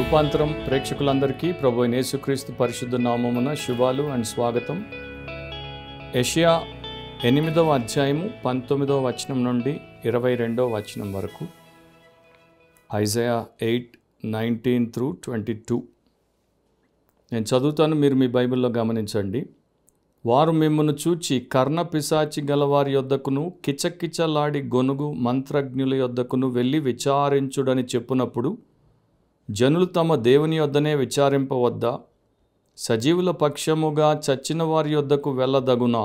రూపాంతరం ప్రేక్షకులందరికీ ప్రభు అయిన యేసుక్రీస్తు పరిశుద్ధ నామమున శుభాలు అండ్ స్వాగతం. యెషయా 8వ అధ్యాయము 19వ వచనం నుండి 22వ వచనం వరకు, ఐజయా 8:19-22 నేను చదువుతాను, మీరు మీ బైబిల్లో గమనించండి. వారు మిమ్మును చూచి కర్ణ పిశాచి గలవారి యొద్దకును కిచకిచలాడి గొనుగు మంత్రజ్ఞుల యొద్దకును వెళ్ళి విచారించుడని చెప్పునప్పుడు, జనులు తమ దేవుని యొద్దనే విచారింపవద్దా? సజీవుల పక్షముగా చచ్చిన వారి యొద్దకు వెళ్ళదగునా?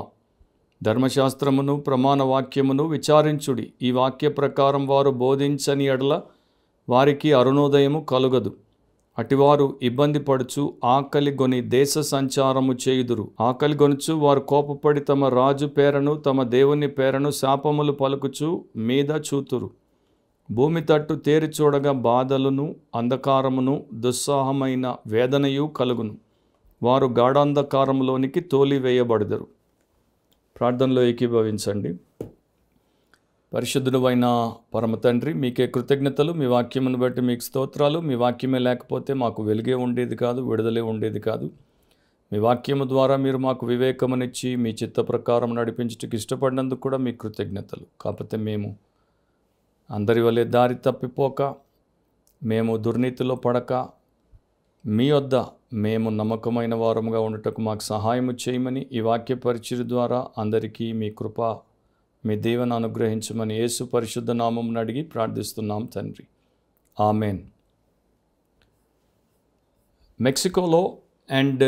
ధర్మశాస్త్రమును ప్రమాణ వాక్యమును విచారించుడి. ఈ వాక్య ప్రకారం వారు బోధించని ఎడల వారికి అరుణోదయము కలుగదు. అటివారు ఇబ్బంది పడుచు ఆకలి గొని దేశ సంచారము చేయుదురు. ఆకలి గొనుచు వారు కోపపడి తమ రాజు పేరను తమ దేవుని పేరను శాపములు పలుకుచు మీద చూతురు. భూమి తట్టు తేరి చూడగా బాధలను అంధకారమును దుస్సాహమైన వేదనయు కలుగును. వారు గాఢాంధకారంలోనికి తోలివేయబడదరు. ప్రార్థనలో ఏకీభవించండి. పరిశుద్ధుడు అయిన పరమ తండ్రి, మీకే కృతజ్ఞతలు. మీ వాక్యమును బట్టి మీకు స్తోత్రాలు. మీ వాక్యమే లేకపోతే మాకు వెలుగే ఉండేది కాదు, విడుదలే ఉండేది కాదు. మీ వాక్యము ద్వారా మీరు మాకు వివేకమునిచ్చి మీ చిత్త ప్రకారం నడిపించుటకు ఇష్టపడినందుకు కూడా మీకు కృతజ్ఞతలు. కాకపోతే మేము అందరి వలె దారి తప్పిపోక, మేము దుర్నీతిలో పడక, మీ వద్ద మేము నమ్మకమైన వారముగా ఉండటకు మాకు సహాయము చేయమని ఈ వాక్య పరిచర్య ద్వారా అందరికీ మీ కృప, మీ దీవెన అనుగ్రహించమని యేసు పరిశుద్ధ నామమును అడిగి ప్రార్థిస్తున్నాం తండ్రి. ఆమెన్. మెక్సికోలో అండ్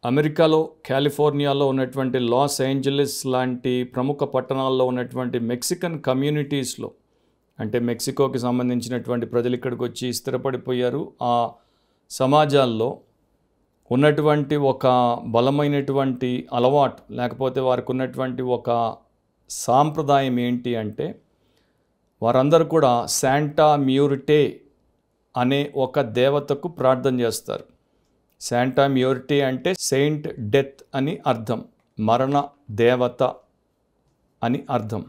అమెరికాలో కాలిఫోర్నియాలో ఉన్నటువంటి లాస్ ఏంజలస్ లాంటి ప్రముఖ పట్టణాల్లో ఉన్నటువంటి మెక్సికన్ కమ్యూనిటీస్లో, అంటే మెక్సికోకి సంబంధించినటువంటి ప్రజలు ఇక్కడికి వచ్చి స్థిరపడిపోయారు. ఆ సమాజాల్లో ఉన్నటువంటి ఒక బలమైనటువంటి అలవాటు, లేకపోతే వారికి ఉన్నటువంటి ఒక సాంప్రదాయం ఏంటి అంటే, వారందరూ కూడా శాంటా మ్యూరిటే అనే ఒక దేవతకు ప్రార్థన చేస్తారు. శాంటా మ్యూరిటే అంటే సెయింట్ డెత్ అని అర్థం, మరణ దేవత అని అర్థం.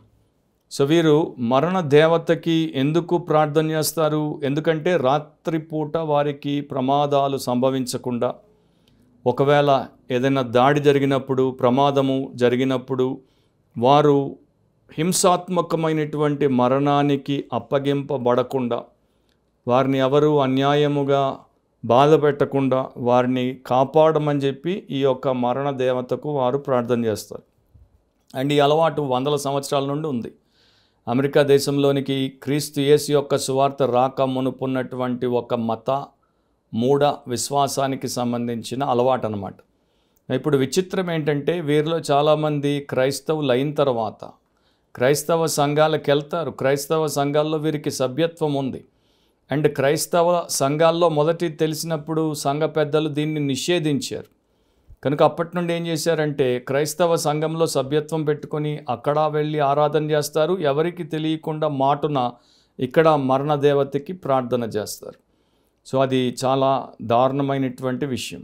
సో వీరు మరణ దేవతకి ఎందుకు ప్రార్థన చేస్తారు? ఎందుకంటే రాత్రిపూట వారికి ప్రమాదాలు సంభవించకుండా, ఒకవేళ ఏదైనా దాడి జరిగినప్పుడు, ప్రమాదము జరిగినప్పుడు వారు హింసాత్మకమైనటువంటి మరణానికి అప్పగింపబడకుండా, వారిని ఎవరు అన్యాయముగా బాధ పెట్టకుండా వారిని కాపాడమని చెప్పి ఈ యొక్క మరణ దేవతకు వారు ప్రార్థన చేస్తారు. అండ్ ఈ అలవాటు వందల సంవత్సరాల నుండి ఉంది. అమెరికా దేశంలోనికి క్రీస్తు యేసు యొక్క సువార్త రాక మునుపున్నటువంటి ఒక మత మూఢ విశ్వాసానికి సంబంధించిన అలవాటు అన్నమాట. ఇప్పుడు విచిత్రం ఏంటంటే, వీరిలో చాలామంది క్రైస్తవులు అయిన తర్వాత క్రైస్తవ సంఘాలకు వెళ్తారు. క్రైస్తవ సంఘాల్లో వీరికి సభ్యత్వం ఉంది. అండ్ క్రైస్తవ సంఘాల్లో మొదటి తెలిసినప్పుడు సంఘ పెద్దలు దీన్ని నిషేధించారు. కనుక అప్పటి నుండి ఏం చేశారంటే, క్రైస్తవ సంఘంలో సభ్యత్వం పెట్టుకొని అక్కడ వెళ్ళి ఆరాధన చేస్తారు. ఎవరికి తెలియకుండా మాటున ఇక్కడ మరణ దేవతకి ప్రార్థన చేస్తారు. సో అది చాలా దారుణమైనటువంటి విషయం.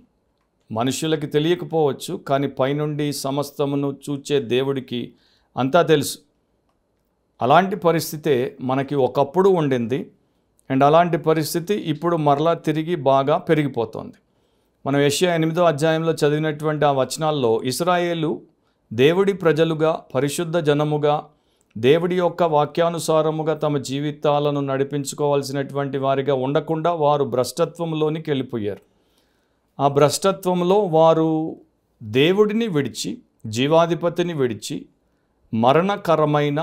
మనుషులకి తెలియకపోవచ్చు, కానీ పైనుండి సమస్తమును చూచే దేవుడికి అంతా తెలుసు. అలాంటి పరిస్థితే మనకి ఒకప్పుడు ఉండింది. అండ్ అలాంటి పరిస్థితి ఇప్పుడు మరలా తిరిగి బాగా పెరిగిపోతుంది. మనం యెషయా 8వ అధ్యాయంలో చదివినటువంటి ఆ వచనాల్లో ఇశ్రాయేలు దేవుడి ప్రజలుగా, పరిశుద్ధ జనముగా, దేవుడి యొక్క వాక్యానుసారముగా తమ జీవితాలను నడిపించుకోవాల్సినటువంటి వారిగా ఉండకుండా వారు భ్రష్టత్వంలోనికి వెళ్ళిపోయారు. ఆ భ్రష్టత్వంలో వారు దేవుడిని విడిచి, జీవాధిపతిని విడిచి, మరణకరమైన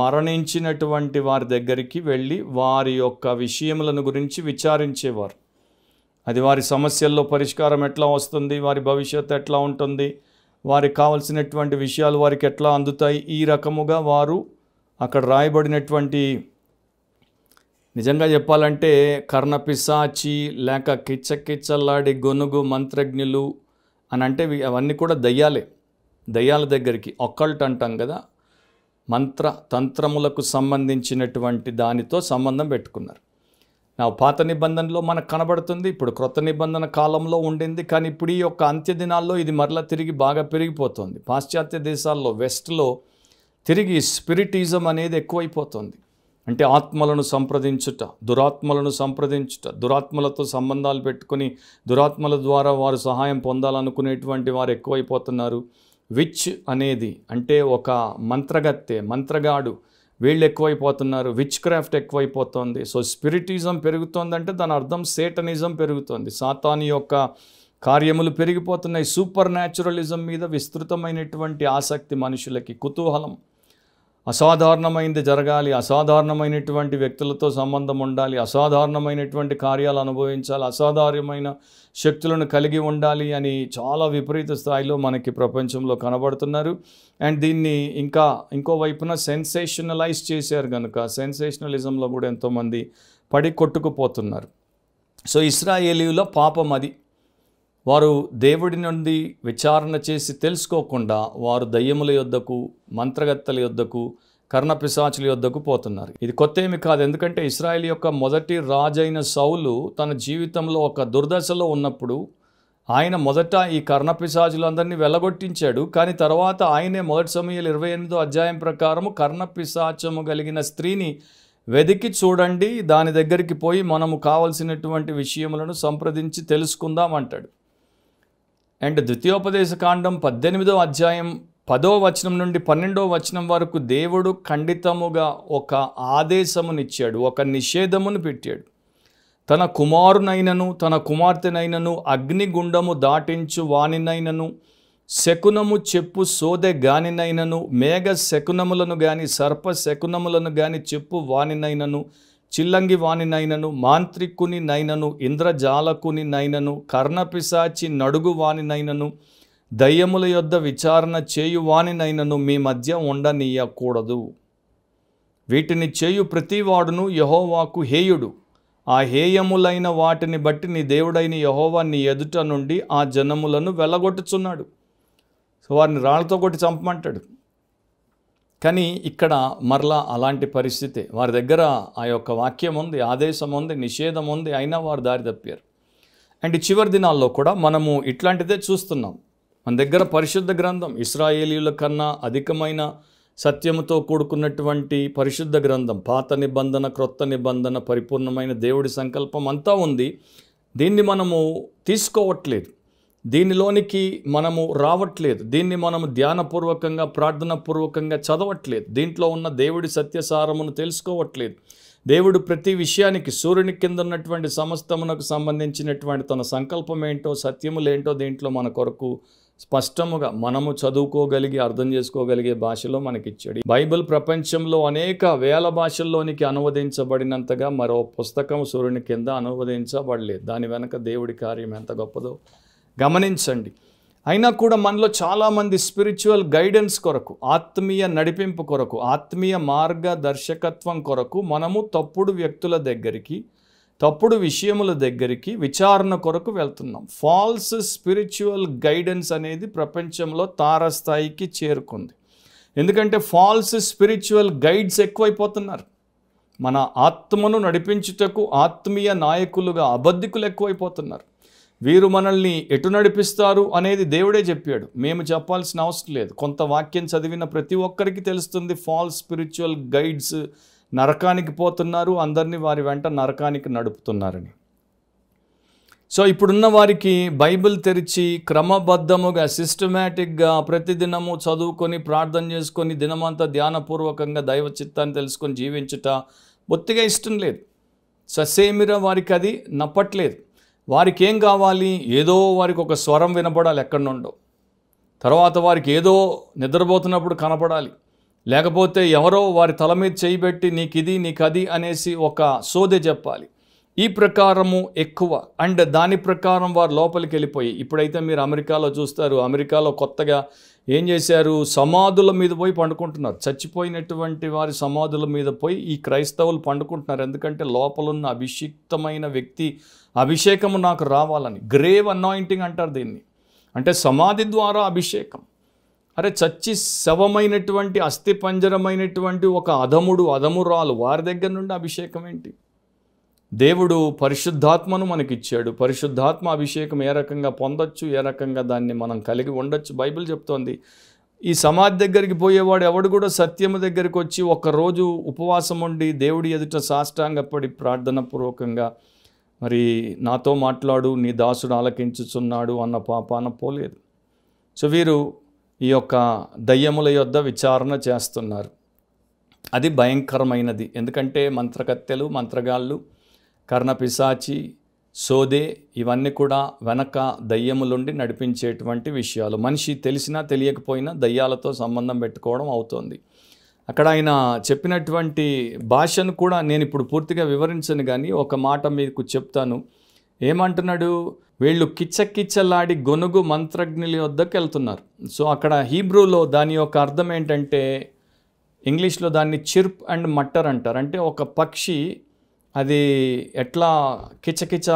మరణించినటువంటి వారి దగ్గరికి వెళ్ళి వారి యొక్క విషయములను గురించి విచారించేవారు. అది వారి సమస్యల్లో పరిష్కారం ఎట్లా వస్తుంది, వారి భవిష్యత్తు ఎట్లా ఉంటుంది, వారికి కావలసినటువంటి విషయాలు వారికి ఎట్లా అందుతాయి, ఈ రకముగా వారు అక్కడ రాయబడినటువంటి, నిజంగా చెప్పాలంటే కర్ణ పిశాచి లేక కిచ్చకిచ్చలాడి గొనుగు మంత్రజ్ఞులు అని అంటే అవన్నీ కూడా దయ్యాలే. దయ్యాల దగ్గరికి ఒక్కల్ట్ అంటాం కదా, మంత్ర తంత్రములకు సంబంధించినటువంటి దానితో సంబంధం పెట్టుకున్నారు. నా పాత నిబంధనలో మనకు కనబడుతుంది, ఇప్పుడు క్రొత్త నిబంధన కాలంలో ఉండింది. కానీ ఇప్పుడు ఈ యొక్క అంత్య దినాల్లో ఇది మరలా తిరిగి బాగా పెరిగిపోతుంది. పాశ్చాత్య దేశాల్లో, వెస్ట్లో తిరిగి స్పిరిటిజం అనేది ఎక్కువైపోతుంది. అంటే ఆత్మలను సంప్రదించుట, దురాత్మలతో సంబంధాలు పెట్టుకుని దురాత్మల ద్వారా వారు సహాయం పొందాలనుకునేటువంటి వారు ఎక్కువైపోతున్నారు. విచ్ అనేది అంటే ఒక మంత్రగాడు, వీళ్ళు ఎక్కువైపోతున్నారు. విచ్ క్రాఫ్ట్ ఎక్కువైపోతుంది. సో స్పిరిటిజం పెరుగుతోందంటే దాని అర్థం సేటనిజం పెరుగుతోంది. సాతాను యొక్క కార్యములు పెరిగిపోతున్నాయి. సూపర్ న్యాచురలిజం మీద విస్తృతమైనటువంటి ఆసక్తి, మనుషులకి కుతూహలం, అసాధారణమైనది జరగాలి, అసాధారణమైనటువంటి వ్యక్తులతో సంబంధం ఉండాలి, అసాధారణమైనటువంటి కార్యాలు అనుభవించాలి, అసాధారణమైన శక్తులను కలిగి ఉండాలి అని చాలా విపరీత స్థాయిలో మనకి ప్రపంచంలో కనబడుతున్నారు. అండ్ దీన్ని ఇంకో వైపున సెన్సేషనలైజ్ చేశారు కనుక సెన్సేషనలిజంలో కూడా ఎంతోమంది పడి కొట్టుకుపోతున్నారు. సో ఇశ్రాయేలీయుల పాపం అది. వారు దేవుడి నుండి విచారణ చేసి తెలుసుకోకుండా వారు దయ్యముల యొద్దకు, మంత్రగత్తెల యొద్దకు, కర్ణపిశాచుల యొద్దకు పోతున్నారు. ఇది కొత్త ఏమి కాదు. ఎందుకంటే ఇశ్రాయేల్ యొక్క మొదటి రాజైన సౌలు తన జీవితంలో ఒక దుర్దశలో ఉన్నప్పుడు ఆయన మొదట ఈ కర్ణపిశాచులందరినీ వెళ్ళగొట్టించాడు. కానీ తర్వాత ఆయనే మొదటి సమూయేలు 28వ అధ్యాయం ప్రకారము కర్ణపిశాచము కలిగిన స్త్రీని వెదికి చూడండి, దాని దగ్గరికి పోయి మనము కావలసినటువంటి విషయములను సంప్రదించి తెలుసుకుందాం అంటాడు. అండ్ ద్వితీయోపదేశ కాండం 18వ అధ్యాయం 10వ వచనం నుండి 12వ వచనం వరకు దేవుడు ఖండితముగా ఒక ఆదేశమునిచ్చాడు, ఒక నిషేధమును పెట్టాడు. తన కుమారునైనను తన కుమార్తెనైనను అగ్నిగుండము దాటించు వానినైనను, శకునము చెప్పు సోదె గానినైనను, మేఘ శకునములను గాని సర్ప శకునములను గాని చెప్పు వానినైనను, చిల్లంగి వానినైనను, మాంత్రికుని నైనను, ఇంద్రజాలకుని నైనను, కర్ణపిశాచి నడుగు వానినైనను, దయ్యముల యొద్ద విచారణ చేయు వానినైనను మీ మధ్య ఉండనీయకూడదు. వీటిని చేయు ప్రతివాడును యెహోవాకు హేయుడు. ఆ హేయములైన వాటిని బట్టి నీ దేవుడైన యెహోవా నీ ఎదుట నుండి ఆ జనములను వెళ్ళగొట్టుచున్నాడు. సో వారిని రాళ్లతో కొట్టి చంపమంటాడు. కానీ ఇక్కడ మరలా అలాంటి పరిస్థితి. వారి దగ్గర ఆ యొక్క వాక్యం ఉంది, ఆదేశం ఉంది, నిషేధం ఉంది, అయినా వారు దారి తప్పారు. అండ్ చివరి దినాల్లో కూడా మనము ఇట్లాంటిదే చూస్తున్నాం. మన దగ్గర పరిశుద్ధ గ్రంథం, ఇశ్రాయేలీయుల కన్నా అధికమైన సత్యముతో కూడుకున్నటువంటి పరిశుద్ధ గ్రంథం, పాత నిబంధన, క్రొత్త నిబంధన, పరిపూర్ణమైన దేవుడి సంకల్పం అంతా ఉంది. దీన్ని మనము తీసుకోవట్లేదు, దీనిలోనికి మనము రావట్లేదు, దీన్ని మనము ధ్యానపూర్వకంగా, ప్రార్థనాపూర్వకంగా చదవట్లేదు, దీంట్లో ఉన్న దేవుడి సత్యసారమును తెలుసుకోవట్లేదు. దేవుడు ప్రతి విషయానికి, సూర్యుని కింద ఉన్నటువంటి సమస్తమునకు సంబంధించినటువంటి తన సంకల్పం ఏంటో, సత్యములేంటో దీంట్లో మన కొరకు స్పష్టముగా మనము చదువుకోగలిగి అర్థం చేసుకోగలిగే భాషలో మనకిచ్చాడు. బైబిల్ ప్రపంచంలో అనేక వేల భాషల్లోనికి అనువదించబడినంతగా మరో పుస్తకం సూర్యుని కింద అనువదించబడలేదు. దాని వెనక దేవుడి కార్యం ఎంత గొప్పదో గమనించండి. అయినా కూడా మనలో చాలామంది స్పిరిచువల్ గైడెన్స్ కొరకు, ఆత్మీయ నడిపింపు కొరకు, ఆత్మీయ మార్గదర్శకత్వం కొరకు మనము తప్పుడు వ్యక్తుల దగ్గరికి, తప్పుడు విషయముల దగ్గరికి విచారణ కొరకు వెళ్తున్నాం. ఫాల్స్ స్పిరిచువల్ గైడెన్స్ అనేది ప్రపంచంలో తారస్థాయికి చేరుకుంది. ఎందుకంటే ఫాల్స్ స్పిరిచువల్ గైడ్స్ ఎక్కువైపోతున్నారు. మన ఆత్మను నడిపించుటకు ఆత్మీయ నాయకులుగా అబద్ధికులు ఎక్కువైపోతున్నారు. వీరు మనల్ని ఎటు నడిపిస్తారు అనేది దేవుడే చెప్పాడు, మేము చెప్పాల్సిన అవసరం లేదు. కొంత వాక్యం చదివిన ప్రతి ఒక్కరికి తెలుస్తుంది ఫాల్స్ స్పిరిచువల్ గైడ్స్ నరకానికి పోతున్నారు, అందరినీ వారి వెంట నరకానికి నడుపుతున్నారని. సో ఇప్పుడున్న వారికి బైబిల్ తెరిచి క్రమబద్ధముగా, సిస్టమేటిక్గా ప్రతిదినము చదువుకొని, ప్రార్థన చేసుకొని, దినమంతా ధ్యానపూర్వకంగా దైవ చిత్తాన్ని తెలుసుకొని జీవించుట బొత్తిగా ఇష్టం లేదు. ససేమిరా వారికి అది నప్పట్లేదు. వారికి ఏం కావాలి? ఏదో వారికి ఒక స్వరం వినపడాలి ఎక్కడి నుండో, తర్వాత వారికి ఏదో నిద్రపోతున్నప్పుడు కనపడాలి, లేకపోతే ఎవరో వారి తల మీద చేయబెట్టి నీకిది నీకది అనేసి ఒక సోదె చెప్పాలి. ఈ ప్రకారము ఎక్కువ. అండ్ దాని ప్రకారం వారు లోపలికి వెళ్ళిపోయి, ఇప్పుడైతే మీరు అమెరికాలో చూస్తారు, అమెరికాలో కొత్తగా ఏం చేశారు, సమాధుల మీద పోయి పండుకుంటున్నారు. చచ్చిపోయినటువంటి వారి సమాధుల మీద పోయి ఈ క్రైస్తవులు పండుకుంటున్నారు. ఎందుకంటే లోపలున్న అభిషిక్తమైన వ్యక్తి అభిషేకము నాకు రావాలని. గ్రేవ్ అనాయింటింగ్ అంటారు దీన్ని. అంటే సమాధి ద్వారా అభిషేకం. అరే చచ్చి శవమైనటువంటి, అస్థిపంజరమైనటువంటి ఒక అధమురాలు వారి దగ్గర నుండి అభిషేకం ఏంటి? దేవుడు పరిశుద్ధాత్మను మనకిచ్చాడు. పరిశుద్ధాత్మ అభిషేకం ఏ రకంగా పొందొచ్చు, ఏ రకంగా దాన్ని మనం కలిగి ఉండొచ్చు బైబిల్ చెప్తోంది. ఈ సమాధి దగ్గరికి పోయేవాడు ఎవడు కూడా సత్యము దగ్గరికి వచ్చి ఒక్కరోజు ఉపవాసం ఉండి దేవుడి ఎదుట సాష్టాంగపడి ప్రార్థన పూర్వకంగా మరి నాతో మాట్లాడు, నీ దాసుడు ఆలకించుచున్నాడు అన్న పాపాన పోలేదు. సో వీరు ఈ యొక్క దయ్యముల యొద్ద విచారణ చేస్తున్నారు. అది భయంకరమైనది. ఎందుకంటే మంత్రకత్తెలు, మంత్రగాళ్ళు, కర్ణపిశాచి, సోదే ఇవన్నీ కూడా వెనక దయ్యములుండి నడిపించేటువంటి విషయాలు. మనిషి తెలిసినా తెలియకపోయినా దయ్యాలతో సంబంధం పెట్టుకోవడం అవుతుంది. అక్కడ ఆయన చెప్పినటువంటి భాషను కూడా నేను ఇప్పుడు పూర్తిగా వివరించను, కానీ ఒక మాట మీకు చెప్తాను. ఏమంటున్నాడు? వీళ్ళు కిచ్చకిచ్చలాడి గొనుగు మంత్రజ్ఞుల వద్దకు వెళ్తున్నారు. సో అక్కడ హీబ్రూలో దాని యొక్క అర్థం ఏంటంటే, ఇంగ్లీష్లో దాన్ని చిర్ప్ అండ్ మట్టర్ అంటారు. అంటే ఒక పక్షి అది ఎట్లా కిచకిచ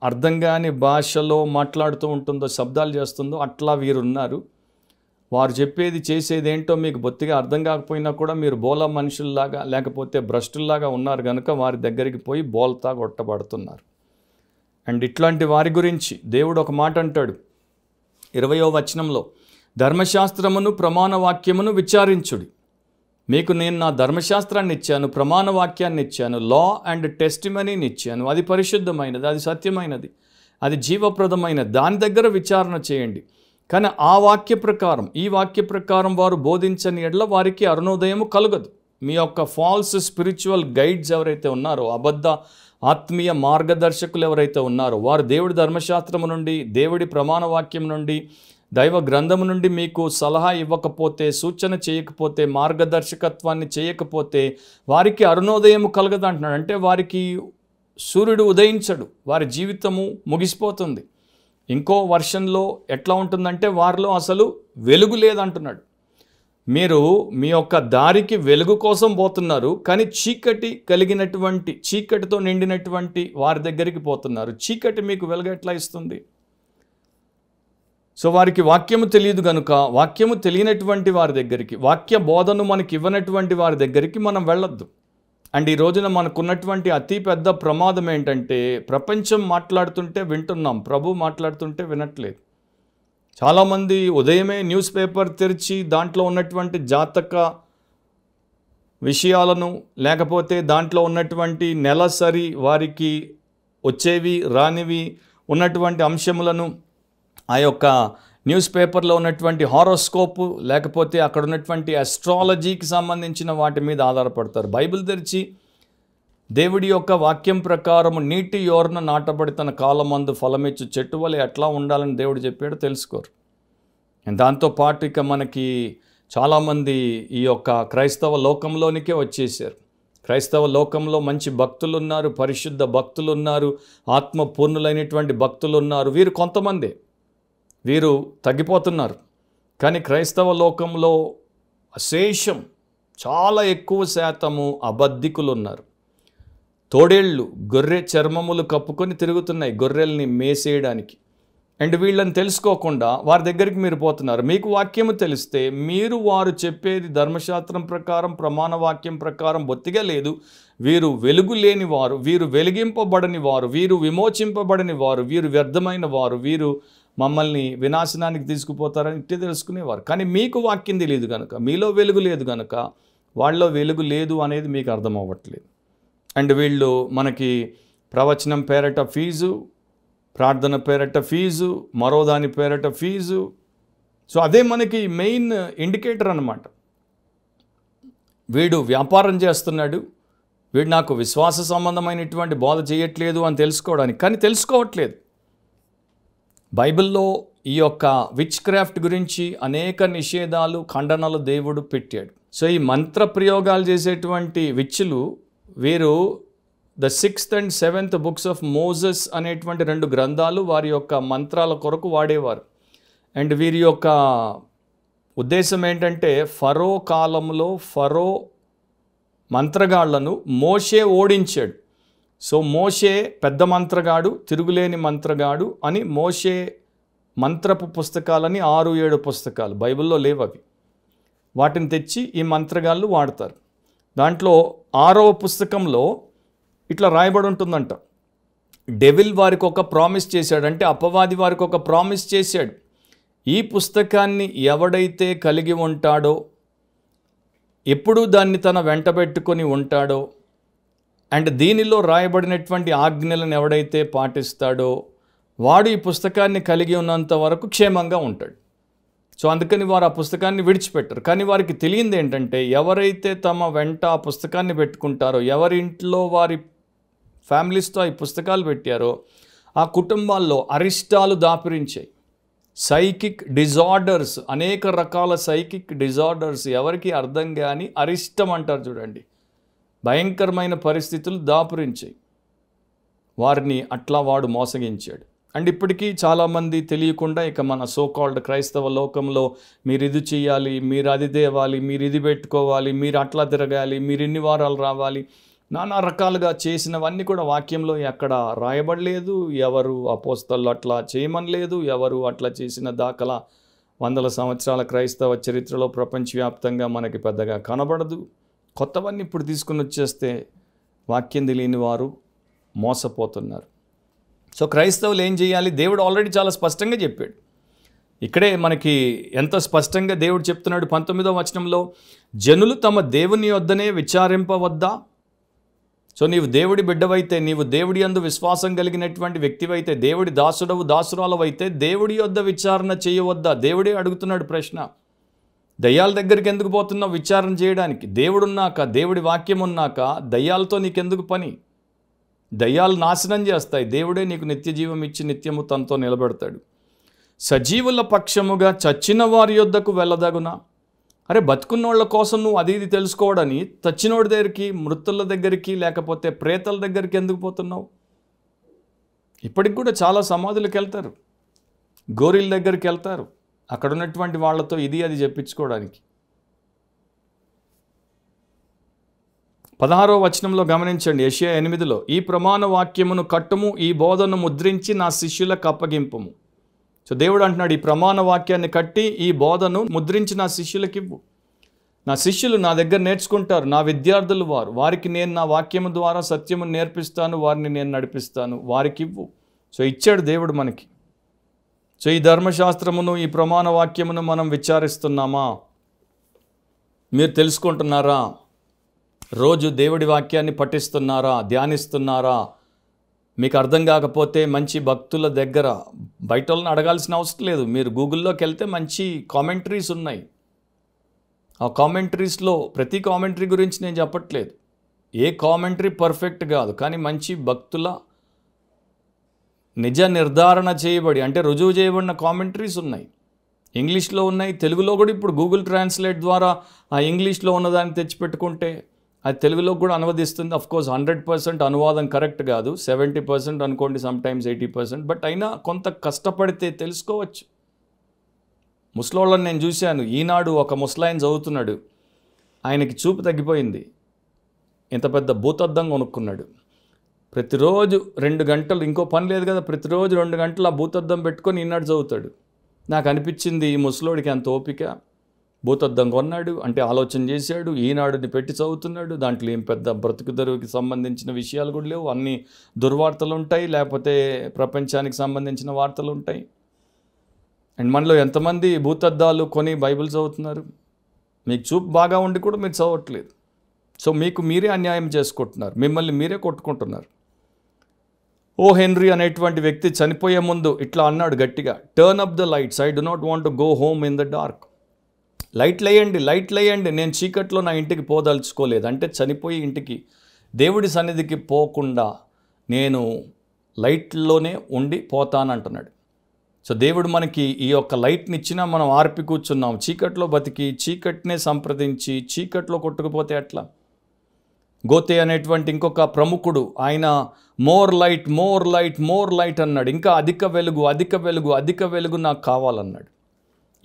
అర్థం కాని భాషలో మాట్లాడుతూ ఉంటుందో, శబ్దాలు చేస్తుందో, అట్లా వీరున్నారు. వారు చెప్పేది చేసేది ఏంటో మీకు బొత్తిగా అర్థం కాకపోయినా కూడా మీరు బోలా మనుషుల్లాగా లేకపోతే భ్రష్టుల్లాగా ఉన్నారు కనుక వారి దగ్గరికి పోయి బోల్తా కొట్టబడుతున్నారు. అండ్ ఇట్లాంటి వారి గురించి దేవుడు ఒక మాట అంటాడు 20వ వచనంలో, ధర్మశాస్త్రమును ప్రమాణ వాక్యమును విచారించుడి. మీకు నేను నా ధర్మశాస్త్రాన్ని ఇచ్చాను, ప్రమాణ వాక్యాన్ని ఇచ్చాను, లా అండ్ టెస్టిమనీని ఇచ్చాను. అది పరిశుద్ధమైనది, అది సత్యమైనది, అది జీవప్రదమైనది. దాని దగ్గర విచారణ చేయండి. కానీ ఆ వాక్య ప్రకారం, ఈ వాక్య ప్రకారం వారు బోధించని ఎడల వారికి అరుణోదయము కలగదు. మీ యొక్క ఫాల్స్ స్పిరిచువల్ గైడ్స్ ఎవరైతే ఉన్నారో, అబద్ధ ఆత్మీయ మార్గదర్శకులు ఎవరైతే ఉన్నారో, వారు దేవుడి ధర్మశాస్త్రము నుండి, దేవుడి ప్రమాణ వాక్యం నుండి, దైవ గ్రంథము నుండి మీకు సలహా ఇవ్వకపోతే, సూచన చేయకపోతే, మార్గదర్శకత్వాన్ని చేయకపోతే వారికి అరుణోదయము కలగదు అంటున్నాడు. అంటే వారికి సూర్యుడు ఉదయించడు, వారి జీవితము ముగిసిపోతుంది. ఇంకో వర్షన్లో ఎట్లా ఉంటుందంటే వారిలో అసలు వెలుగు లేదంటున్నాడు. మీరు మీ యొక్క దారికి వెలుగు కోసం పోతున్నారు, కానీ చీకటి కలిగినటువంటి, చీకటితో నిండినటువంటి వారి దగ్గరికి పోతున్నారు. చీకటి మీకు వెలుగు ఎట్లా ఇస్తుంది? సో వారికి వాక్యము తెలియదు కనుక, వాక్యము తెలియనటువంటి వారి దగ్గరికి, వాక్య బోధను మనకి ఇవ్వనటువంటి వారి దగ్గరికి మనం వెళ్ళొద్దు. అండ్ ఈ రోజున మనకున్నటువంటి అతి పెద్ద ప్రమాదం ఏంటంటే, ప్రపంచం మాట్లాడుతుంటే వింటున్నాం, ప్రభు మాట్లాడుతుంటే వినట్లేదు. చాలామంది ఉదయమే న్యూస్ పేపర్ తెరిచి దాంట్లో ఉన్నటువంటి జాతక విషయాలను, లేకపోతే దాంట్లో ఉన్నటువంటి నెలసరి వారికి వచ్చేవి రానివి ఉన్నటువంటి అంశములను, ఆ యొక్క న్యూస్ పేపర్లో ఉన్నటువంటి హారోస్కోపు, లేకపోతే అక్కడ ఉన్నటువంటి అస్ట్రాలజీకి సంబంధించిన వాటి మీద ఆధారపడతారు. బైబిల్ తెరిచి దేవుడి యొక్క వాక్యం ప్రకారం నీటి యోర్న నాటబడి తన కాలమందు ఫలమిచ్చు చెట్టు వలె ఎట్లా ఉండాలని దేవుడు చెప్పాడు తెలుసుకోరు. దాంతోపాటు ఇక మనకి చాలామంది ఈ యొక్క క్రైస్తవ లోకంలోనికే వచ్చేసారు. క్రైస్తవ లోకంలో మంచి భక్తులు ఉన్నారు, పరిశుద్ధ భక్తులు ఉన్నారు, ఆత్మపూర్ణులైనటువంటి భక్తులు ఉన్నారు. వీరు కొంతమంది, వీరు తగ్గిపోతున్నారు. కానీ క్రైస్తవ లోకంలో అశేషం, చాలా ఎక్కువ శాతము అబద్ధికులు ఉన్నారు. తోడేళ్ళు గొర్రె చర్మములు కప్పుకొని తిరుగుతున్నాయి గొర్రెల్ని మేసేయడానికి. అండ్ వీళ్ళని తెలుసుకోకుండా వారి దగ్గరికి మీరు పోతున్నారు. మీకు వాక్యము తెలిస్తే మీరు వారు చెప్పేది ధర్మశాస్త్రం ప్రకారం, ప్రమాణ వాక్యం ప్రకారం బొత్తిగా లేదు, వీరు వెలుగు లేని వారు, వీరు వెలిగింపబడని వారు, వీరు విమోచింపబడని వారు, వీరు వ్యర్థమైన వారు, వీరు మమ్మల్ని వినాశనానికి తీసుకుపోతారని ఇట్టే తెలుసుకునేవారు. కానీ మీకు వాక్యం తెలియదు కనుక, మీలో వెలుగు లేదు కనుక, వాళ్ళలో వెలుగు లేదు అనేది మీకు అర్థం అవ్వట్లేదు. అండ్ వీళ్ళు మనకి ప్రవచనం పేరట ఫీజు, ప్రార్థన పేరట ఫీజు, మరో దాని పేరట ఫీజు. సో అదే మనకి మెయిన్ ఇండికేటర్ అన్నమాట. వీడు వ్యాపారం చేస్తున్నాడు, వీడు నాకు విశ్వాస సంబంధమైనటువంటి బోధ చేయట్లేదు అని తెలుసుకోవడానికి. కానీ తెలుసుకోవట్లేదు. బైబిల్లో ఈ యొక్క విచ్ క్రాఫ్ట్ గురించి అనేక నిషేధాలు, ఖండనలు దేవుడు పెట్టాడు. సో ఈ మంత్ర ప్రయోగాలు చేసేటువంటి విచ్చులు, వీరు the 6th and 7th books of Moses అనేటువంటి 2 గ్రంథాలు వారి యొక్క మంత్రాల కొరకు వాడేవారు. అండ్ వీరి యొక్క ఉద్దేశం ఏంటంటే, ఫరో కాలంలో ఫరో మంత్రగాళ్లను మోషే ఓడించాడు. సో మోషే పెద్ద మంత్రగాడు, తిరుగులేని మంత్రగాడు అని మోషే మంత్రపు పుస్తకాలని 6-7 పుస్తకాలు బైబిల్లో లేవు. అవి వాటిని తెచ్చి ఈ మంత్రగాళ్ళు వాడతారు. దాంట్లో 6వ పుస్తకంలో ఇట్లా రాయబడి ఉంటుందంట, డెవిల్ వారికి ఒక ప్రామిస్ చేశాడు. అంటే అపవాది వారికి ఒక ప్రామిస్ చేశాడు, ఈ పుస్తకాన్ని ఎవడైతే కలిగి ఉంటాడో, ఎప్పుడూ దాన్ని తన వెంట పెట్టుకొని ఉంటాడో, అండ్ దీనిలో రాయబడినటువంటి ఆజ్ఞలను ఎవడైతే పాటిస్తాడో వాడు ఈ పుస్తకాన్ని కలిగి ఉన్నంత వరకు క్షేమంగా ఉంటాడు. సో అందుకని వారు ఆ పుస్తకాన్ని విడిచిపెట్టరు. కానీ వారికి తెలియంది ఏంటంటే, ఎవరైతే తమ వెంట ఆ పుస్తకాన్ని పెట్టుకుంటారో, ఎవరి ఇంట్లో వారి ఫ్యామిలీస్తో ఈ పుస్తకాలు పెట్టారో ఆ కుటుంబాల్లో అరిష్టాలు దాపురించాయి. సైకిక్ డిజార్డర్స్, అనేక రకాల సైకిక్ డిజార్డర్స్, ఎవరికి అర్థం కాని అరిష్టం అంటారు చూడండి, భయంకరమైన పరిస్థితులు దాపురించాయి. వారిని అట్లా వాడు మోసగించాడు. అండ్ ఇప్పటికీ చాలామంది తెలియకుండా ఇక మన సోకాల్డ్ క్రైస్తవ లోకంలో మీరు ఇది చేయాలి, మీరు అది తేవాలి, మీరు ఇది పెట్టుకోవాలి, మీరు అట్లా తిరగాలి, మీరు ఇన్ని వారాలు రావాలి, నానా రకాలుగా చేసినవన్నీ కూడా వాక్యంలో ఎక్కడ రాయబడలేదు. ఎవరు అపోస్తలు అట్లా చేయమనలేదు. ఎవరు అట్లా చేసిన దాఖలా వందల సంవత్సరాల క్రైస్తవ చరిత్రలో ప్రపంచవ్యాప్తంగా మనకి పెద్దగా కనబడదు. కొత్తవన్నీ ఇప్పుడు తీసుకుని వచ్చేస్తే వాక్యం తెలియని వారు మోసపోతున్నారు. సో క్రైస్తవులు ఏం చేయాలి? దేవుడు ఆల్రెడీ చాలా స్పష్టంగా చెప్పాడు. ఇక్కడే మనకి ఎంత స్పష్టంగా దేవుడు చెప్తున్నాడు 19వ వచనంలో, జనులు తమ దేవుని యొద్దనే విచారింపవద్దా? సో నీవు దేవుడి బిడ్డవైతే, నీవు దేవుడి యందు విశ్వాసం కలిగినటువంటి వ్యక్తివైతే, దేవుడి దాసుడవు దాసురాలవైతే దేవుడి యొద్ద విచారణ చేయవద్దా? దేవుడే అడుగుతున్నాడు ప్రశ్న. దయ్యాల దగ్గరికి ఎందుకు పోతున్నావు విచారణ చేయడానికి? దేవుడున్నాక, దేవుడి వాక్యం ఉన్నాక దయ్యాలతో నీకెందుకు పని? దయ్యాలు నాశనం చేస్తాయి. దేవుడే నీకు నిత్య జీవం ఇచ్చి నిత్యము తనతో నిలబెడతాడు. సజీవుల పక్షముగా చచ్చిన వారి యొద్దకు వెళ్ళదగునా? అరే బతుకున్నోళ్ళ కోసం నువ్వు అది ఇది తెలుసుకోవడని చచ్చినోడి దగ్గరికి, మృతుల దగ్గరికి, లేకపోతే ప్రేతల దగ్గరికి ఎందుకు పోతున్నావు? ఇప్పటికి కూడా చాలా సమాధులకు వెళ్తారు, గోరీల దగ్గరికి వెళ్తారు, అక్కడ ఉన్నటువంటి వాళ్ళతో ఇది అది చెప్పించుకోవడానికి. 16వ వచనంలో గమనించండి, యెషయా 8లో, ఈ ప్రమాణ వాక్యమును కట్టుము, ఈ బోధను ముద్రించి నా శిష్యులకు అప్పగింపుము. సో దేవుడు అంటున్నాడు, ఈ ప్రమాణ వాక్యాన్ని కట్టి ఈ బోధను ముద్రించి నా శిష్యులకు ఇవ్వు. నా శిష్యులు నా దగ్గర నేర్చుకుంటారు, నా విద్యార్థులు వారికి నేను నా వాక్యము ద్వారా సత్యము నేర్పిస్తాను, వారిని నేను నడిపిస్తాను, వారికి ఇవ్వు. సో ఇచ్చాడు దేవుడు మనకి. సో ఈ ధర్మశాస్త్రమును, ఈ ప్రమాణ వాక్యమును మనం విచారిస్తున్నామా? మీరు తెలుసుకుంటున్నారా? రోజు దేవుడి వాక్యాన్ని పఠిస్తున్నారా? ధ్యానిస్తున్నారా? మీకు అర్థం కాకపోతే మంచి భక్తుల దగ్గర, బయట వాళ్ళని అడగాల్సిన అవసరం లేదు. మీరు గూగుల్లోకి వెళ్తే మంచి కామెంటరీస్ ఉన్నాయి. ఆ కామెంటరీస్లో ప్రతి కామెంటరీ గురించి నేను చెప్పట్లేదు, ఏ కామెంటరీ పర్ఫెక్ట్ కాదు, కానీ మంచి భక్తుల నిజ నిర్ధారణ చేయబడి, అంటే రుజువు చేయబడిన కామెంటరీస్ ఉన్నాయి. ఇంగ్లీష్లో ఉన్నాయి, తెలుగులో కూడా ఇప్పుడు గూగుల్ ట్రాన్స్లేట్ ద్వారా ఆ ఇంగ్లీష్లో ఉన్నదాన్ని తెచ్చిపెట్టుకుంటే అది తెలుగులో కూడా అనువదిస్తుంది. అఫ్కోర్స్ 100% అనువాదం కరెక్ట్ కాదు, 70% అనుకోండి, సమ్టైమ్స్ 80%, బట్ అయినా కొంత కష్టపడితే తెలుసుకోవచ్చు. ముసలోళ్ళని నేను చూశాను. ఈనాడు ఒక ముసలాయన చదువుతున్నాడు, ఆయనకి చూపు తగ్గిపోయింది, ఇంత పెద్ద భూతద్దం కొనుక్కున్నాడు. ప్రతిరోజు 2 గంటలు, ఇంకో పని లేదు కదా, ప్రతిరోజు 2 గంటలు ఆ భూతద్దం పెట్టుకొని ఈనాడు చదువుతాడు. నాకు అనిపించింది, ఈ ముసలోడికి అంత ఓపిక, భూతద్దం కొన్నాడు అంటే ఆలోచన చేశాడు, ఈనాడుని పెట్టి చదువుతున్నాడు. దాంట్లో ఏం పెద్ద బ్రతుకు తెరువుకి సంబంధించిన విషయాలు కూడా లేవు, అన్ని దుర్వార్తలు ఉంటాయి, లేకపోతే ప్రపంచానికి సంబంధించిన వార్తలు ఉంటాయి. అండ్ మనలో ఎంతమంది భూతద్దాలు కొని బైబిల్ చదువుతున్నారు? మీకు చూపు బాగా ఉండి కూడా మీరు చదవట్లేదు. సో మీకు మీరే అన్యాయం చేసుకుంటున్నారు, మిమ్మల్ని మీరే కొట్టుకుంటున్నారు. ఓ హెన్రీ అనేటువంటి వ్యక్తి చనిపోయే ముందు ఇట్లా అన్నాడు గట్టిగా, turn up the lights, I do not want to go home in the dark. లైట్లు వేయండి, నేను చీకట్లో నా ఇంటికి పోదలుచుకోలేదు. అంటే చనిపోయి ఇంటికి, దేవుడి సన్నిధికి పోకుండా నేను లైట్లోనే ఉండి పోతానంటున్నాడు. సో దేవుడు మనకి ఈ యొక్క లైట్ని ఇచ్చినా మనం ఆర్పి కూర్చున్నాం, చీకట్లో బతికి చీకటినే సంప్రదించి చీకట్లో కొట్టుకుపోతే ఎట్లా? గోతే అనేటువంటి ఇంకొక ప్రముఖుడు, ఆయన మోర్ లైట్ అన్నాడు. ఇంకా అధిక వెలుగు నాకు కావాలన్నాడు.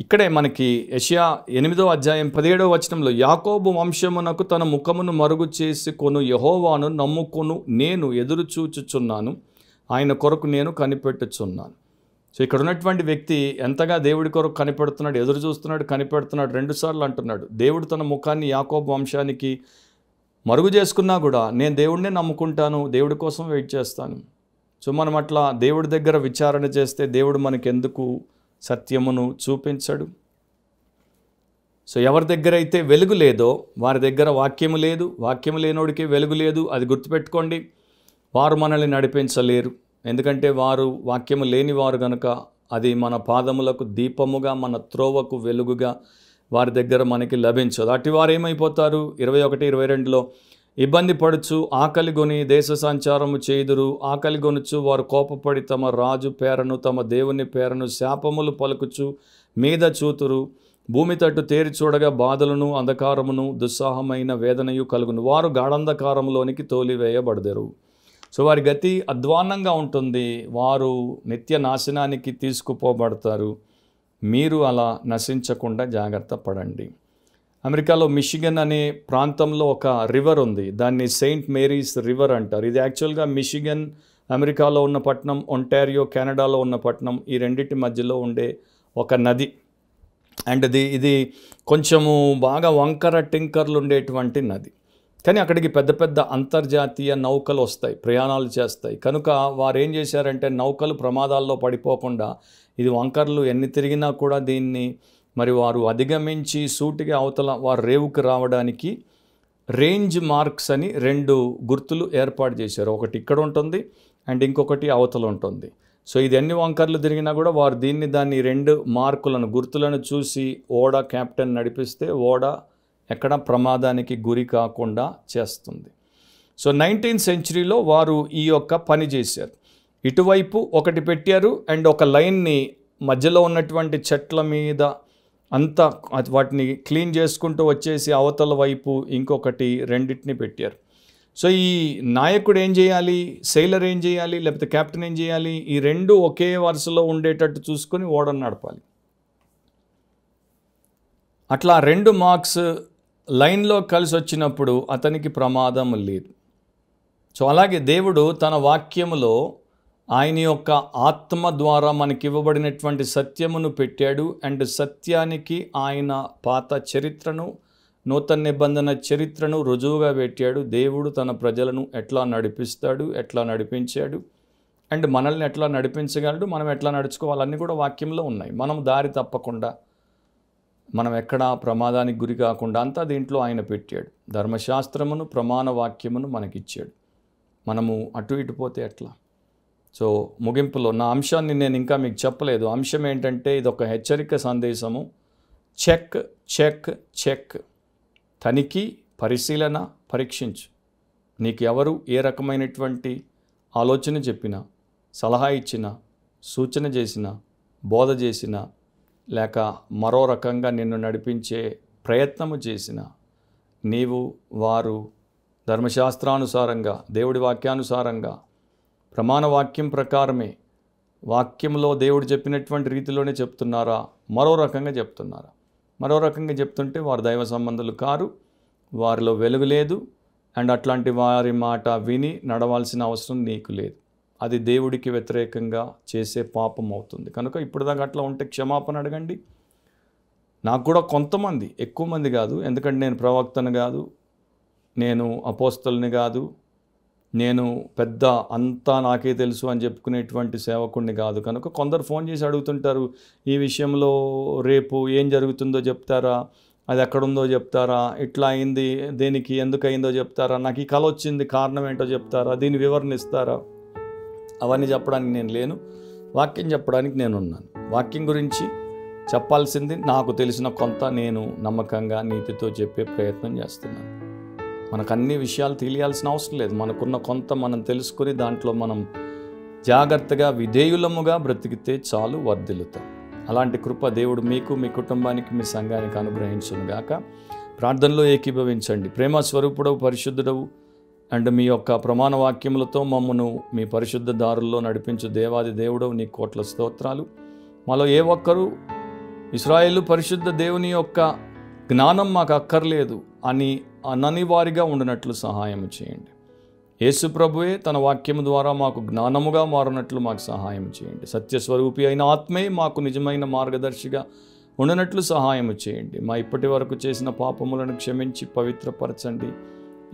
ఇక్కడే మనకి యెషయా 8వ అధ్యాయం 17వ వచనంలో, యాకోబు వంశమునకు తన ముఖమును మరుగు చేసి కొను యెహోవాను నమ్ముకొను నేను ఎదురు చూచుచున్నాను, ఆయన కొరకు నేను కనిపెట్టుచున్నాను. సో ఇక్కడ ఉన్నటువంటి వ్యక్తి ఎంతగా దేవుడి కొరకు కనిపెడుతున్నాడు, ఎదురు చూస్తున్నాడు, కనిపెడుతున్నాడు. 2 సార్లు అంటున్నాడు. దేవుడు తన ముఖాన్ని యాకోబు వంశానికి మరుగు చేసుకున్నా కూడా నేను దేవుడినే నమ్ముకుంటాను, దేవుడి కోసం వెయిట్ చేస్తాను. సో మనం అట్లా దేవుడి దగ్గర విచారణ చేస్తే దేవుడు మనకెందుకు సత్యమును చూపించడు. సో ఎవరి దగ్గర అయితే వెలుగు లేదో వారి దగ్గర వాక్యము లేదు. వాక్యము లేనోడికి వెలుగు లేదు. అది గుర్తుపెట్టుకోండి. వారు మనల్ని నడిపించలేరు. ఎందుకంటే వారు వాక్యము లేనివారు కనుక అది మన పాదములకు దీపముగా, మన త్రోవకు వెలుగుగా వారి దగ్గర మనకి లభించదు. అటు వారు ఏమైపోతారు? 21-22లో ఇబ్బంది పడుచు ఆకలిగొని దేశ సంచారము చేయుదురు. ఆకలిగొనుచు వారు కోపపడి తమ రాజు పేరను తమ దేవుని పేరను శాపములు పలుకుచు మీద చూతురు. భూమి తట్టు తేరి చూడగా బాధలను అంధకారమును దుస్సాహమైన వేదనయు కలుగును. వారు గాఢంధకారంలోనికి తోలివేయబడదరు. సో వారి గతి అధ్వాన్నంగా ఉంటుంది. వారు నిత్య నాశనానికి తీసుకుపోబడతారు. మీరు అలా నశించకుండా జాగ్రత్త పడండి. అమెరికాలో మిషిగన్ అనే ప్రాంతంలో ఒక రివర్ ఉంది. దాన్ని సెయింట్ మేరీస్ రివర్ అంటారు. ఇది యాక్చువల్గా మిషిగన్ అమెరికాలో ఉన్న పట్టణం, ఒంటారియో కెనడాలో ఉన్న పట్టణం, ఈ రెండింటి మధ్యలో ఉండే ఒక నది. అండ్ ఇది కొంచెము బాగా వంకర టింకర్లు ఉండేటువంటి నది. కానీ అక్కడికి పెద్ద పెద్ద అంతర్జాతీయ నౌకలు వస్తాయి, ప్రయాణాలు చేస్తాయి. కనుక వారు ఏం చేశారంటే నౌకలు ప్రమాదాల్లో పడిపోకుండా, ఇది వంకర్లు ఎన్ని తిరిగినా కూడా దీన్ని మరి వారు అధిగమించి సూటిగా అవతల వారు రేవుకు రావడానికి రేంజ్ మార్క్స్ అని 2 గుర్తులు ఏర్పాటు చేశారు. ఒకటి ఇక్కడ ఉంటుంది అండ్ ఇంకొకటి అవతల ఉంటుంది. సో ఇది ఎన్ని వంకర్లు తిరిగినా కూడా వారు దాన్ని 2 మార్కులను, గుర్తులను చూసి ఓడ కెప్టెన్ నడిపిస్తే ఓడ ఎక్కడ ప్రమాదానికి గురి కాకుండా చేస్తుంది. సో 19th సెంచరీలో వారు ఈ యొక్క పని చేశారు. ఇటువైపు ఒకటి పెట్టారు అండ్ ఒక లైన్ని మధ్యలో ఉన్నటువంటి చెట్ల మీద అంతా వాటిని క్లీన్ చేసుకుంటూ వచ్చేసి అవతల వైపు ఇంకొకటి రెండింటిని పెట్టారు. సో ఈ నాయకుడు ఏం చేయాలి, సెయిలర్ ఏం చేయాలి, లేకపోతే కెప్టెన్ ఏం చేయాలి, ఈ 2 ఒకే వరుసలో ఉండేటట్టు చూసుకొని ఓడను నడపాలి. అట్లా 2 మార్క్స్ లైన్లో కలిసి వచ్చినప్పుడు అతనికి ప్రమాదం లేదు. సో అలాగే దేవుడు తన వాక్యములో ఆయన యొక్క ఆత్మ ద్వారా మనకి ఇవ్వబడినటువంటి సత్యమును పెట్టాడు. అండ్ సత్యానికి ఆయన పాత చరిత్రను, నూతన నిబంధన చరిత్రను రుజువుగా పెట్టాడు. దేవుడు తన ప్రజలను ఎట్లా నడిపిస్తాడు, ఎట్లా నడిపించాడు, అండ్ మనల్ని ఎట్లా నడిపించగలడు, మనం ఎట్లా నడుచుకోవాలన్నీ కూడా వాక్యంలో ఉన్నాయి. మనం దారి తప్పకుండా, మనం ఎక్కడా ప్రమాదానికి గురి కాకుండా అంతా దీంట్లో ఆయన పెట్టాడు. ధర్మశాస్త్రమును, ప్రమాణ వాక్యమును మనకిచ్చాడు. మనము అటు ఇటు పోతే ఎట్లా? సో ముగింపులో నా అంశాన్ని నేను ఇంకా మీకు చెప్పలేదు. అంశం ఏంటంటే ఇది ఒక హెచ్చరిక సందేశము. చెక్ చెక్ చెక్, తనిఖీ, పరిశీలన, పరీక్షించు. నీకు ఎవరు ఏ రకమైనటువంటి ఆలోచన చెప్పినా, సలహా ఇచ్చినా, సూచన చేసినా, బోధ చేసినా, లేక మరో రకంగా నిన్ను నడిపించే ప్రయత్నము చేసిన నీవు వారు ధర్మశాస్త్రానుసారంగా, దేవుడి వాక్యానుసారంగా, ప్రమాణ వాక్యం ప్రకారమే, వాక్యంలో దేవుడు చెప్పినటువంటి రీతిలోనే చెప్తున్నారా, మరో రకంగా చెప్తున్నారా? మరో రకంగా చెప్తుంటే వారు దైవ సంబంధులు కారు, వారిలో వెలుగు లేదు. అండ్ అట్లాంటి వారి మాట విని నడవాల్సిన అవసరం నీకు లేదు. అది దేవుడికి వ్యతిరేకంగా చేసే పాపం అవుతుంది. కనుక ఇప్పటిదాకా అట్లా ఉంటే క్షమాపణ అడగండి. నాకు కూడా కొంతమంది, ఎక్కువ మంది కాదు, ఎందుకంటే నేను ప్రవక్తను కాదు, నేను అపోస్తలుని కాదు, నేను పెద్ద అంతా నాకే తెలుసు అని చెప్పుకునేటువంటి సేవకుడిని కాదు. కనుక కొందరు ఫోన్ చేసి అడుగుతుంటారు, ఈ విషయంలో రేపు ఏం జరుగుతుందో చెప్తారా, అది ఎక్కడుందో చెప్తారా, ఇట్లా అయింది, దేనికి ఎందుకు అయిందో చెప్తారా, నాకు ఈ కల వచ్చింది కారణం ఏంటో చెప్తారా, దీని వివరణ ఇస్తారా? అవన్నీ చెప్పడానికి నేను లేను, వాక్యం చెప్పడానికి నేను ఉన్నాను. వాక్యం గురించి చెప్పాల్సింది నాకు తెలిసిన కొంత నేను నమ్మకంగా నీతితో చెప్పే ప్రయత్నం చేస్తున్నాను. మనకు అన్ని విషయాలు తెలియాల్సిన అవసరం లేదు. మనకున్న కొంత మనం తెలుసుకొని దాంట్లో మనం జాగ్రత్తగా విధేయులముగా బ్రతికితే చాలు, వర్ధిల్లుతాం. అలాంటి కృప దేవుడు మీకు, మీ కుటుంబానికి, మీ సంఘానికి అనుగ్రహించునుగాక. ప్రార్థనలో ఏకీభవించండి. ప్రేమ స్వరూపుడవు, పరిశుద్ధుడవు అండ్ మీ యొక్క ప్రమాణ వాక్యములతో మమ్మను మీ పరిశుద్ధ దారుల్లో నడిపించు దేవాది దేవుడవు, నీ కోట్ల స్తోత్రాలు. మాలో ఏ ఒక్కరూ ఇశ్రాయేలు పరిశుద్ధ దేవుని యొక్క జ్ఞానం మాకు అక్కర్లేదు అని అనని వారిగా ఉండినట్లు సహాయం చేయండి. యేసు ప్రభువే తన వాక్యము ద్వారా మాకు జ్ఞానముగా మారినట్లు మాకు సహాయం చేయండి. సత్యస్వరూపి అయిన ఆత్మే మాకు నిజమైన మార్గదర్శిగా ఉండనట్లు సహాయం చేయండి. మా ఇప్పటి వరకు చేసిన పాపములను క్షమించి పవిత్రపరచండి.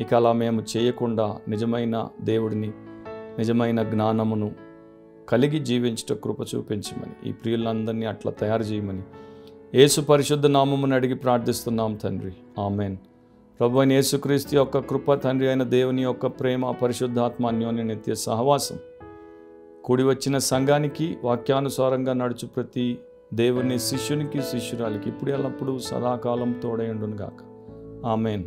ఇక అలా మేము చేయకుండా నిజమైన దేవుడిని, నిజమైన జ్ఞానమును, కలిగి జీవించట కృప చూపించమని, ఈ ప్రియులందరినీ అట్లా తయారు చేయమని యేసు పరిశుద్ధ నామమును అడిగి ప్రార్థిస్తున్నాం తండ్రి. ఆమెన్. ప్రభువైన యేసుక్రీస్తు యొక్క కృప, తండ్రి అయిన దేవుని యొక్క ప్రేమ, పరిశుద్ధాత్మ అన్యోన్య నిత్య సహవాసం కూడి వచ్చిన సంఘానికి, వాక్యానుసారంగా నడుచు ప్రతి దేవుని శిష్యునికి, శిష్యురాలికి ఇప్పుడు ఎల్లప్పుడూ సదాకాలం తోడై ఉండును గాక. ఆమెన్.